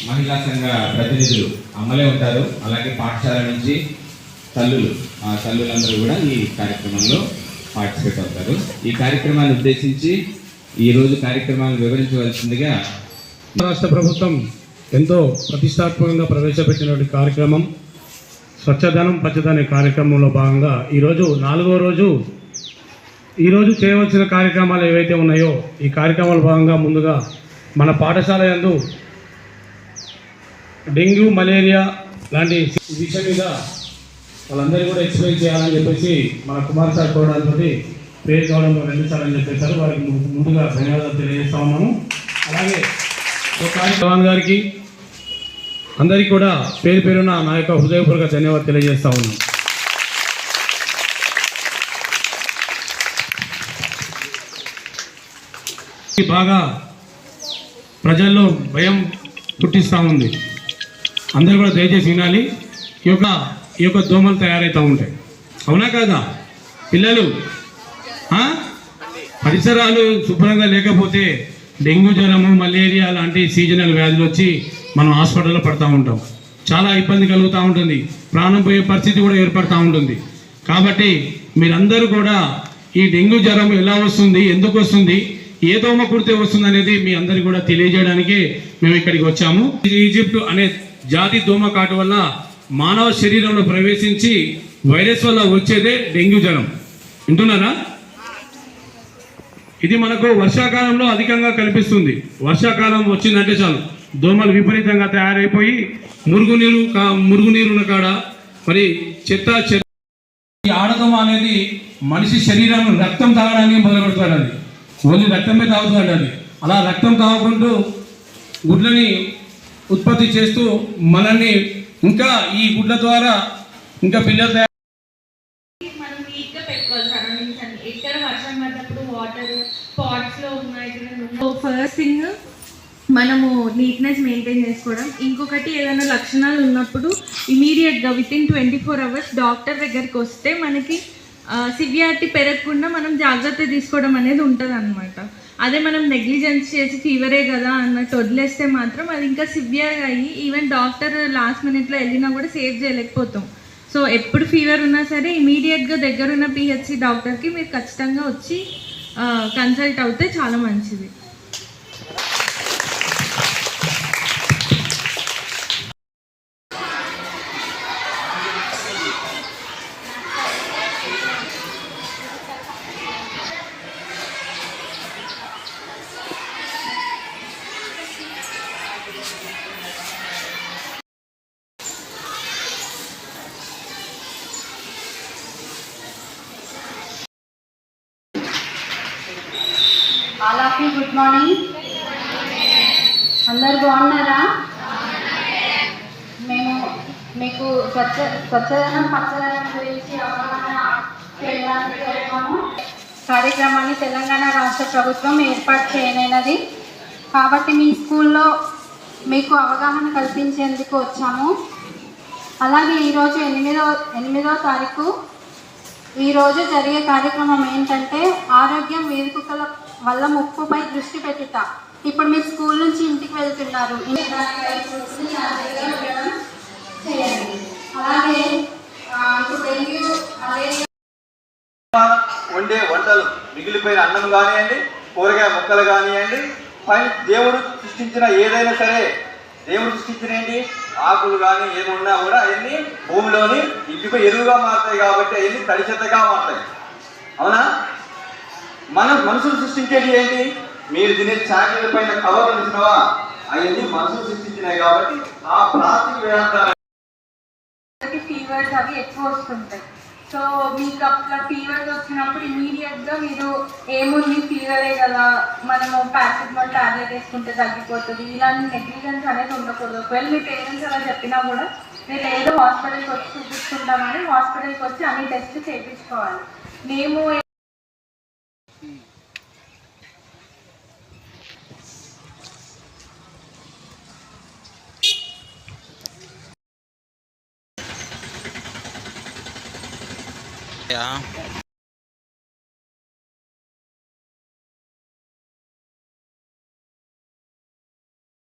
మహిళా సంఘ ప్రతినిధులు అమ్మలే ఉంటారు. అలాగే పాఠశాల నుంచి తల్లులు, ఆ తల్లులందరూ కూడా ఈ కార్యక్రమంలో పార్టిసిపేట్ అవుతారు. ఈ కార్యక్రమాన్ని ఉద్దేశించి ఈరోజు కార్యక్రమాన్ని వివరించవలసిందిగా రాష్ట్ర ప్రభుత్వం ఎంతో ప్రతిష్టాత్మకంగా ప్రవేశపెట్టినటువంటి కార్యక్రమం స్వచ్ఛధనం పచ్చదనం కార్యక్రమంలో భాగంగా ఈరోజు 4వ రోజు. ఈరోజు చేయవలసిన కార్యక్రమాలు ఏవైతే ఉన్నాయో ఈ కార్యక్రమాల భాగంగా ముందుగా మన పాఠశాల యందు డెంగ్యూ, మలేరియా లాంటి విషయం మీద వాళ్ళందరూ కూడా ఎక్స్ప్లెయిన్ చేయాలని చెప్పేసి మన కుమార్ సార్ కోవడంతో పేరు కావడంలో 2 సార్లు అని చెప్పేశారు. వారికి ముందుగా ధన్యవాదాలు తెలియజేస్తా ఉన్నాము. అలాగే జవాన్ గారికి అందరికీ కూడా పేరు పేరున నా యొక్క హృదయపూర్వక ధన్యవాదాలు తెలియజేస్తా ఉన్నాం. బాగా ప్రజల్లో భయం పుట్టిస్తూ ఉంది. అందరూ కూడా దయచేసి వినాలి. ఈ యొక్క దోమలు తయారవుతూ ఉంటాయి, అవునా కాదా పిల్లలు? పరిసరాలు శుభ్రంగా లేకపోతే డెంగ్యూ, జ్వరము, మలేరియా లాంటి సీజనల్ వ్యాధులు వచ్చి మనం హాస్పిటల్లో పడుతూ ఉంటాం. చాలా ఇబ్బంది కలుగుతూ ఉంటుంది, ప్రాణం పోయే పరిస్థితి కూడా ఏర్పడుతూ ఉంటుంది. కాబట్టి మీరందరూ కూడా ఈ డెంగ్యూ జ్వరం ఎలా వస్తుంది, ఎందుకు వస్తుంది, ఏ దోమ కుడితే వస్తుంది అనేది మీ అందరికీ కూడా తెలియజేయడానికి మేము ఇక్కడికి వచ్చాము. ఈజిప్ట్ అనే జాతి దోమ కాటు వల్ల మానవ శరీరంలో ప్రవేశించి వైరస్ వల్ల వచ్చేదే డెంగ్యూ జ్వరం. వింటున్నారా? ఇది మనకు వర్షాకాలంలో అధికంగా కనిపిస్తుంది. వర్షాకాలం వచ్చిందంటే చాలు దోమలు విపరీతంగా తయారైపోయి మురుగునీరు ఉన్న కాడ మరి చెత్త ఈ ఆడదోమ అనేది మనిషి శరీరంలో రక్తం తాగడానికి మొదలు పెడతాడు. అది ఓన్లీ రక్తమే తాగుతాడు. అది అలా రక్తం తాగుకుంటూ గుడ్లని ఉత్పత్తి చేస్తూ మనల్ని ఇంకా ఈ గుడ్ల ద్వారా ఇంకా పిల్లలు ఫస్ట్ థింగ్ మనము నీట్నెస్ మెయింటైన్ చేసుకోవడం. ఇంకొకటి ఏదైనా లక్షణాలు ఉన్నప్పుడు ఇమీడియట్గా వితిన్ 24 hours డాక్టర్ దగ్గరికి వస్తే మనకి సివియారిటీ పెరగకుండా మనం జాగ్రత్త తీసుకోవడం అనేది ఉంటుంది అనమాట. అదే మనం నెగ్లిజెన్స్ చేసి ఫీవరే కదా అన్నట్టు వదిలేస్తే మాత్రం అది ఇంకా సివియర్గా అయ్యి ఈవెన్ డాక్టర్ లాస్ట్ మినిట్లో వెళ్ళినా కూడా సేవ్ చేయలేకపోతాం. సో ఎప్పుడు ఫీవర్ ఉన్నా సరే ఇమీడియట్గా దగ్గరున్న పిహెచ్సి డాక్టర్కి మీరు ఖచ్చితంగా వచ్చి కన్సల్ట్ అవుతే చాలా మంచిది. All of you good morning. అందరు బాగున్నారా? మేము మీకు స్వచ్ఛదనం పచ్చదనం గురించి అవగాహన చేయడానికి వచ్చాము. కార్యక్రమాన్ని తెలంగాణ రాష్ట్ర ప్రభుత్వం ఏర్పాటు చేయనైనది కాబట్టి మీ స్కూల్లో మీకు అవగాహన కల్పించేందుకు వచ్చాము. అలాగే ఈరోజు 8వ తారీఖు ఈరోజు జరిగే కార్యక్రమం ఏంటంటే ఆరోగ్యం వీధికుక్కల వల్ల ముప్పుపై దృష్టి పెట్టుట. ఇప్పుడు మీరు స్కూల్ నుంచి ఇంటికి వెళ్తున్నారు, అలాగే వండే వంటలు మిగిలిపోయిన అన్నం కానివ్వండి, కూరగాయ ముక్కలు కానివ్వండి, దేవుడు సృష్టించిన ఏదైనా సరే, దేవుడు సృష్టించిన ఏంటి ఆకులు కానీ ఏమున్నా కూడా అవన్నీ భూమిలోని ఇంటిపై ఎరువుగా మారుతాయి. కాబట్టి అవన్నీ తడిచెత్తగా మారుతాయి, అవునా? మనుషులు సృష్టించేది ఏంటి? మీరు తినే చాక్లెట్ పైన కవర్లు చూసినవా, అవన్నీ మనుషులు సృష్టించినాయి. కాబట్టి ఆ ప్లాస్టిక్ ఫీవర్స్ అవి ఎక్కువ వస్తుంటాయి. సో మీకు అట్లా ఫీవర్స్ వచ్చినప్పుడు ఇమీడియట్గా మీరు ఏముంది ఫీవరే కదా మనము పారాసిటమాల్ టాబ్లెట్ వేసుకుంటే తగ్గిపోతుంది, ఇలాంటి నెగ్లిజెన్స్ అనేది ఉండకూడదు. ఒకవేళ మీ పేరెంట్స్ అలా చెప్పినా కూడా మీరు ఏదో హాస్పిటల్కి వచ్చి చూపించుకుంటామని హాస్పిటల్కి వచ్చి అన్ని టెస్ట్ చేయించుకోవాలి. మేము Yeah.